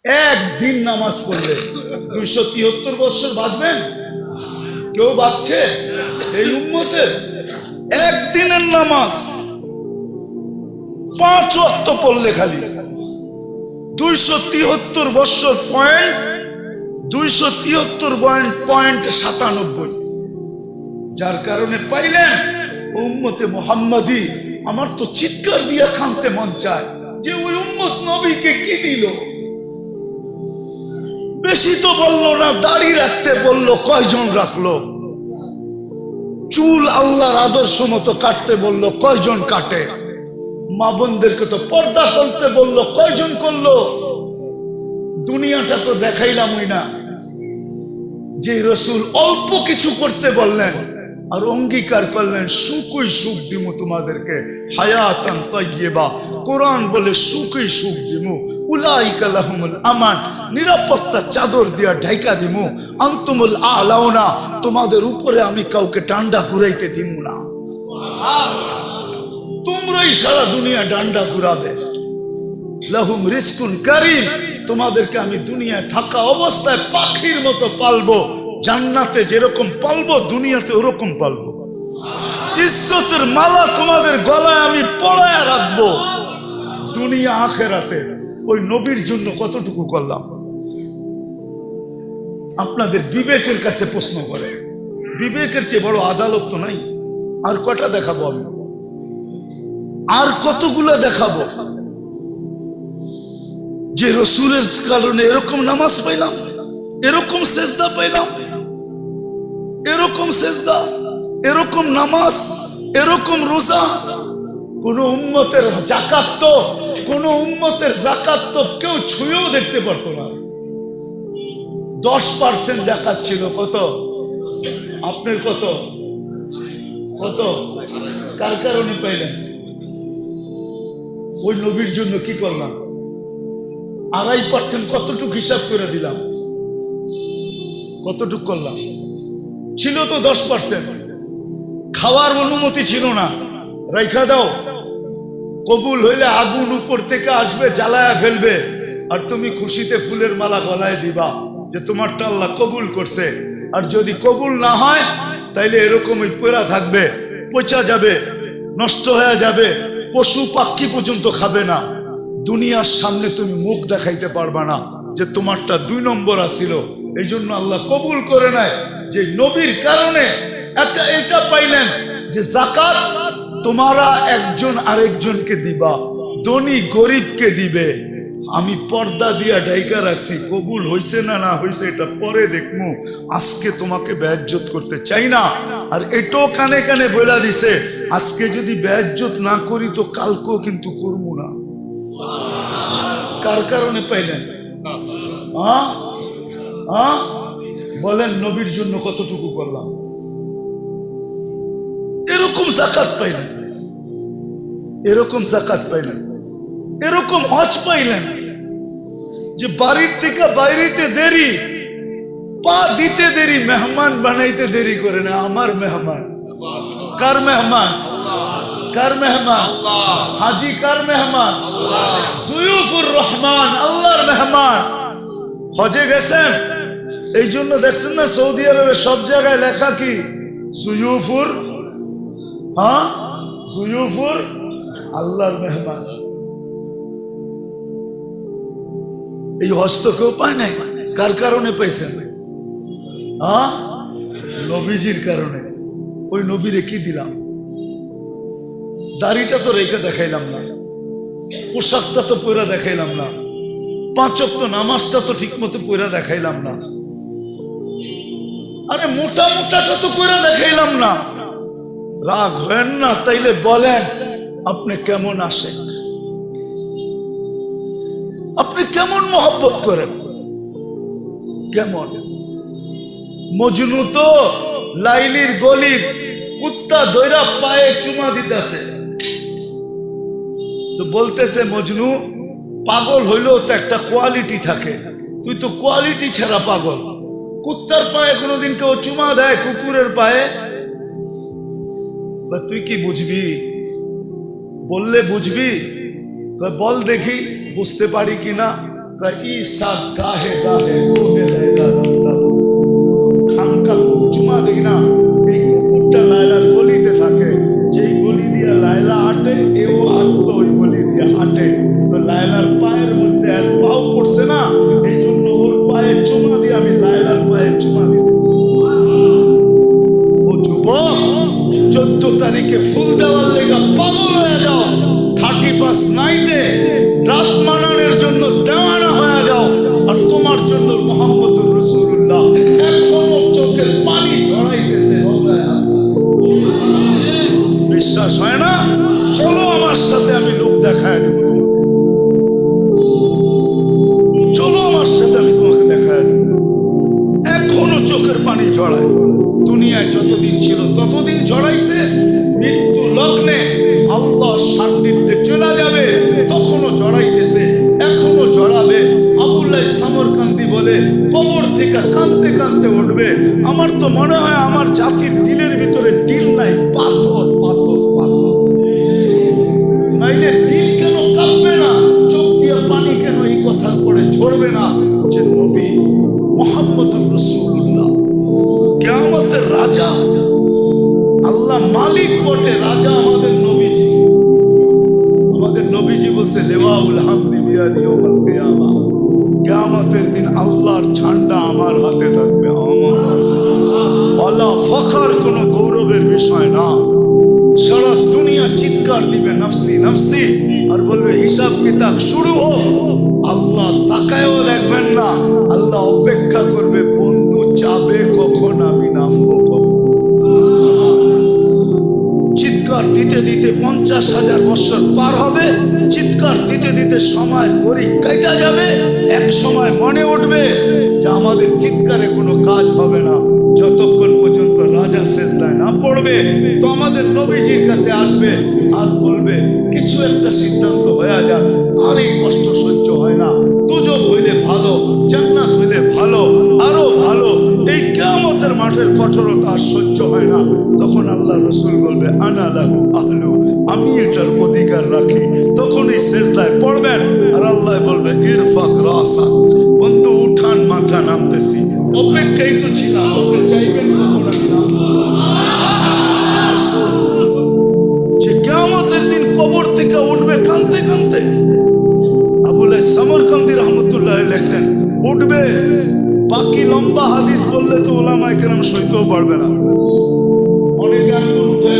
একদিন নামাজ পড়লে 273 বছর বাঁচবেন? কেউ বাঁচছে এই উম্মতের? একদিনের নামাজ 5 ওয়াক্ত পড়লে খালি 273 বছর পয়েন্ট 273.97। যার কারণে পাইলেন উম্মতে মুহাম্মাদি। আমার তো চিৎকার দিয়ে কাঁদতে মন চায় যে ওই উম্মত নবীকে কি দিল। বেশি তো বললো না, দাড়ি রাখতে বললো, কয়জন রাখলো? চুল আল্লাহর আদর্শ মতো কাটতে বললো, কয়জন কাটে? মা বোনদেরকে তো পর্দা করতে বললো, কয়জন করলো? দুনিয়াটা তো দেখাইলামই না। যে রসুল অল্প কিছু করতে বললেন আর অঙ্গীকার করলেন সুখই সুখ দিমু তোমাদেরকে, হায়াতান তাইয়্যিবা। কোরআন বলে সুখই সুখ দিমু, উলাইকা লাহুমুল আমান, নিরাপত্তা চাদর দিয়া ঢাইকা দিমু, আনতুমুল আলাউনা, তোমাদের উপরে আমি কাউকে ডান্ডা ঘুরাইতে দিমু না। তোমরাই সারা দুনিয়া ডান্ডা ঘুরাবে। লাহুম রিজকুন কারীম, তোমাদেরকে আমি দুনিয়ায় থাকা অবস্থায় পাখির মতো পালবো। জান্নাতে যেরকম পালবো দুনিয়াতে ওরকম পালবো। ইজ্জতের মালা তোমাদের গলায় আমি পরায়া রাখবো দুনিয়া আখেরাতে। ওই নবীর জন্য কতটুকু করলাম? আপনাদের বিবেকের কাছে প্রশ্ন করে, বিবেকের চেয়ে বড় আদালত তো নাই। আর কটা দেখাবো আমি? আর কতগুলো দেখাবো যে রসুলের কারণে এরকম নামাজ পাইলাম, এরকম সেজদা পাইলাম, এরকম সেজদা, এরকম নামাজ, এরকম রোজা। কোন উম্মতের যাকাত তো, কোন উম্মতের যাকাত তো কেউ ছুঁয়েও দেখতে পারতো না। 10% যাকাত ছিল। কত? আপনার কত? কত? কার কারণে পাইলেন? ওই নবীর জন্য কি করলাম? 2.5% কতটুক হিসাব করে দিলাম? কতটুক করলাম? ছিল তো 10%। খাওয়ার অনুমতি ছিল না, রাইখা দাও। কবুল হইলে আগুন উপর থেকে আসবে, জ্বালায়া ফেলবে, আর তুমি খুশিতে ফুলের মালা গলায় দিবা যে তোমারটা আল্লাহ কবুল করছে। আর যদি কবুল না হয় তাইলে এরকমই পড়া থাকবে, পচা যাবে, নষ্ট হয়ে যাবে, পশু পাখি পর্যন্ত খাবে না। দুনিয়ার সামনে তুমি মুখ দেখাইতে পারবা না যে তোমারটা 2 নম্বর আসিল। এই জন্য আল্লাহ কবুল করে নেয় যে নবীর কারণে এটা পাইলেন যে যাকাত তোমারা একজন আরেকজনকে দিবা, ধনী গরিবকে দিবে। আমি পর্দা দিয়া ডাইকা রাখছি, কবুল হইছে না না হইছে এটা পরে দেখমু, আজকে তোমাকে বেইজ্জত করতে চাই না। আর এটাও কানে কানে বইলা দিছে, আজকে যদি বেইজ্জত না করি তো কালকেও কিন্তু করবো না। কার কারণে পাইলেন? বলেন নবীর জন্য কতটুকু করলাম? এরকম যাকাত পাইলেন, এরকম যাকাত পাইলেন, এরকম হজ পাইলেন যে বাড়ির থেকে বাইরেতে দেরি, পা দিতে দেরি, মেহমান বানাইতে দেরি করে না। আমার মেহমান। কার মেহমান? কার মেহমান? হাজি কার মেহমান? জুয়ুফুর রহমান, আল্লাহর মেহমান। হজে গেছেন, এই জন্য দেখছেন না সৌদি আরবে সব জায়গায় লেখা কি? জুয়ুফুর, জুয়ুফুর আল্লাহর মেহমান। এই হজ তো কেউ পায় নাই। কার কারণে পাইছেন? নবীজির কারণে। ওই নবীরে কি দিলাম? দাড়িটা তো রেখে দেখাইলাম না, পোশাকটা তো পয়রা দেখাইলাম না, 5 ওয়াক্ত নামাজটা তো ঠিক মতো পয়রা দেখাইলাম না, আরে মোটা মোটাটা তো পয়রা দেখাইলাম না। রাগ হয় না? তাইলে বলেন আপনি কেমন আসেন? আপনি কেমন মহব্বত করেন? কেমন? মজনু তো লাইলির গলির কুত্তা দইরা পায়ে চুমা দিতেছে, তো বলতেছে মজনু পাগল হইলেও তো একটা কোয়ালিটি থাকে, তুই তো কোয়ালিটি ছাড়া পাগল। কুত্তার পায়ে কোনোদিন কেউ চুমা দেয়? কুকুরের পায়ে? তুই কি বুঝবি? বললে বুঝবি? বল দেখি বুঝতে পারি কিনা। ঈসা গাহে গাহে কোহে লাইলা রামদা খানকা চুমা দেখি না, এই কুকুরটা লাইলার গলিতে থাকে, যেই গলি দিয়ে লাইলা হাঁটে এও হাঁটতো ওই গলি দিয়ে হাঁটে। তো লাইলার পায়ের মধ্যে এক পাও পড়ছে না, এই জন্য ওর পায়ে চুমা দিয়ে আমি লাইলার পায়ে চুমা দিতেছি। ও যুবক, 14 তারিখে ফুল দেওয়ার লেগা পাগল হয়ে যাও, 31st নাইটে রাত মানানোর জন্য দেওয়ানা হয়ে যাও, আর তোমার জন্য মুহাম্মদুর রাসূলুল্লাহ এখনো চোখের পানি ঝরাইতেছে। বিশ্বাস হয় না? চলো আমার সাথে, আমি লোক দেখায় দেবো তোমাকে। চলো আমার সাথে, আমি তোমাকে দেখায় দেবো। এখনো চোখের পানি ঝরায়। দুনিয়ায় যতদিন ছিল ততদিন ঝরাইছে, মৃত্যু লগ্নে আল্লাহ সান্নিধ্যে চলে যাবে তখনও ঝরাইতেছে, এখনো ঝরাবে। আবুল্লাহ সামরকান্দি বলে, কবর থেকে কাঁদতে কাঁদতে উঠবে। আমার তো মনে হয় আমার জাতির দিলের ভিতরে দিল নাই, পাথর পাথর পাথর। নাইলে দিল কেন কাঁপবে না, চোখ দিয়ে পানি কেন এই কথার পরে ঝরবে না যে নবী মুহাম্মদুর রাসূলুল্লাহ কিয়ামতের রাজা, আল্লাহ মালিক বটে, রাজা আমাদের নবীজি। আমাদের নবীজি বলছে, লিওয়াউল হামদি বিয়াদি ইয়াউমাল কিয়ামা, কিয়ামতের দিন আল্লাহর ঝান্ডা আমার হাতে থাকবে, আমার হাতে। আল্লাহ ফখর, কোনো গৌরবের বিষয় না। সারা দুনিয়া চিৎকার দিবে নফসি নফসি, আর বলবে হিসাব কিতাব শুরু হোক। আল্লাহ তাকায়ও দেখবেন না, আল্লাহ অপেক্ষা করবে, বন্ধু চাবে কখন আমি নামবো কখন। চিৎকার দিতে দিতে 50,000 বছর পার হবে, চিৎকার দিতে দিতে সময় ঘড়ি কাটা যাবে। এক সময় মনে উঠবে যে আমাদের চিৎকারে কোনো কাজ হবে না, যতক্ষণ পর্যন্ত রাজা সেজদায় না পড়বে। তো আমাদের নবীজির কাছে আসবে আর বলবে, কিছু একটা সিদ্ধান্ত হয়ে যাক, আর এই কষ্ট সহ্য হয় না, দুজক হইলে ভালো, জান্নাত হইলে ভালো, আরো ভালো, এই কিয়ামতের মাঠের কঠোরতা আর সহ্য হয় না। তখন আল্লাহ রাসূল বলবে, আনা লাহু আহলু, আমি এটার অধিকার রাখি। তখন এই সেজদায় পড়বেন আর আল্লাহ বলবে, ইরফাক রাসা, বন্ধু উঠান মাথা, নামতেছি। অপেক্ষাই তো ছিলাম, ওকে চাইবেন যে কিয়ামতের দিন কবর থেকে উঠবে কাঁদতে কাঁদতে। আবুল্লাহ সামরকান্দি রহমতুল্লাহ লেখছেন, উঠবে। বাকি লম্বা হাদিস বললে তো ওলামায়ে কেরাম সইতেও পারবে না। অনেকে আঙ্গুল উঠে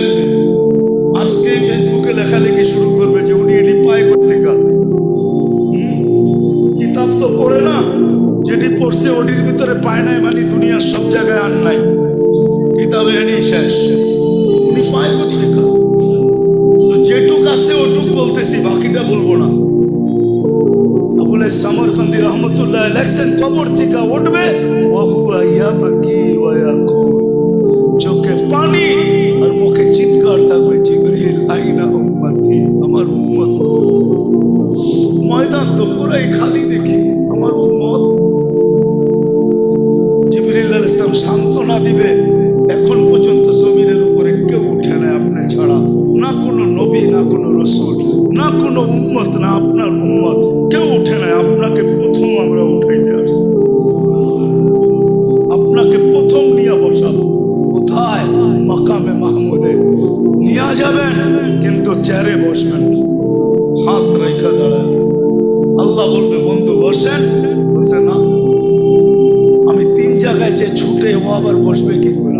আজকে ফেসবুকে লেখালেখি শুরু করবে যে উনি এটি পায় কোথেকে। কিতাব তো পড়ে না, যেটি পড়ছে ওটির ভিতরে পায় নাই, মানে দুনিয়ার সব জায়গায় আর নাই, কিতাবে এনেই শেষ। উনি পায় কোথেকে? তো যেটুক আছে ওটুক বলতেছি, বাকিটা বলবো না। আবুল্লাহ সামরকান্দি রহমতুল্লাহ লেখছেন, কবর থেকে উঠবে, ওয়াহুয়া ইয়াবকি ওয়া ইয়াকুল, চোখে পানি আর মুখে চিৎকার থাকবে, জিবরিল আইনা উম্মতি, আমার উম্মত কই? ময়দান তো পুরাই খালি দেখি, আমার উম্মত। জিবরিল আলাইহিস সালাম সান্ত্বনা দিবে, এখন পর্যন্ত জমিনের উপরে কেউ উঠে না আপনি ছাড়া, না কোনো নবী, না কোনো রাসূল, না কোনো উম্মত, না আপনার উম্মত, কেউ উঠে নাই। আপনাকে প্রথম আমরা উঠাইতে আসছি, আপনাকে প্রথম নিয়ে বসাবো। কোথায়? মাকামে মাহমুদে নিয়ে যাবেন, কিন্তু চেয়ারে বসবেন, হাত রেখা দাঁড়ায়। আল্লাহ বলবে, বন্ধু বসেন। বলছে না, আমি 3 জায়গায় যে ছুটে, ও আবার বসবে কি করে?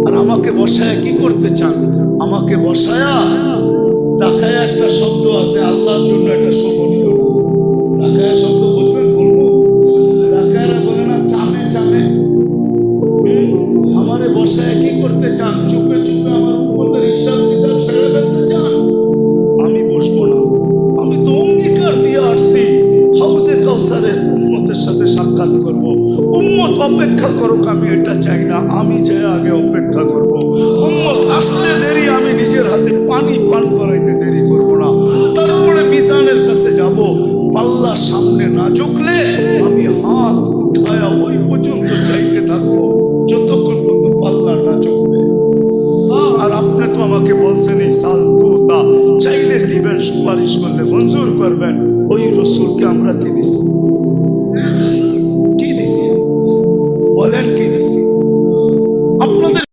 আর আমাকে বসায় কি করতে চান? আমাকে বসায়া ঢাকায় একটা শব্দ আছে, আল্লাহর জন্য একটা শোভনীয়। ঢাকায় শব্দ বলবেন, বলবো। ঢাকায়রা বলে না চামে চামে। আমারে বসায় কি করতে চান? চুপে চুপে আমার উম্মতের হিসাব কিতাব ছেড়ে ফেলতে চান? আমি বসবো না। আমি তো অঙ্গীকার দিয়ে আসছি, হাউজে কাউসারের উম্মতের সাথে সাক্ষাৎ করব। উম্মত অপেক্ষা করুক, আমি এটা চাই না, আমি যে আগে অপেক্ষা করব। উম্মত আসতে দেরি, আমি নিজের হাতে পানি পান করাইতে দেরি করব না। তারপরে মিজানের কাছে যাব, পাল্লা সামনে না ঝুঁকলে আমি হাত উঠায়া ওই পর্যন্ত চাইতে থাকবো, যতক্ষণ পর্যন্ত পাল্লা না ঝুঁকবে। আর আপনি তো আমাকে বলছেন, এই সাল তা চাইলে দিবেন, সুপারিশ করলে মঞ্জুর করবেন। ওই রসুলকে আমরা কি দিছি? কি দিছি? বলেন কি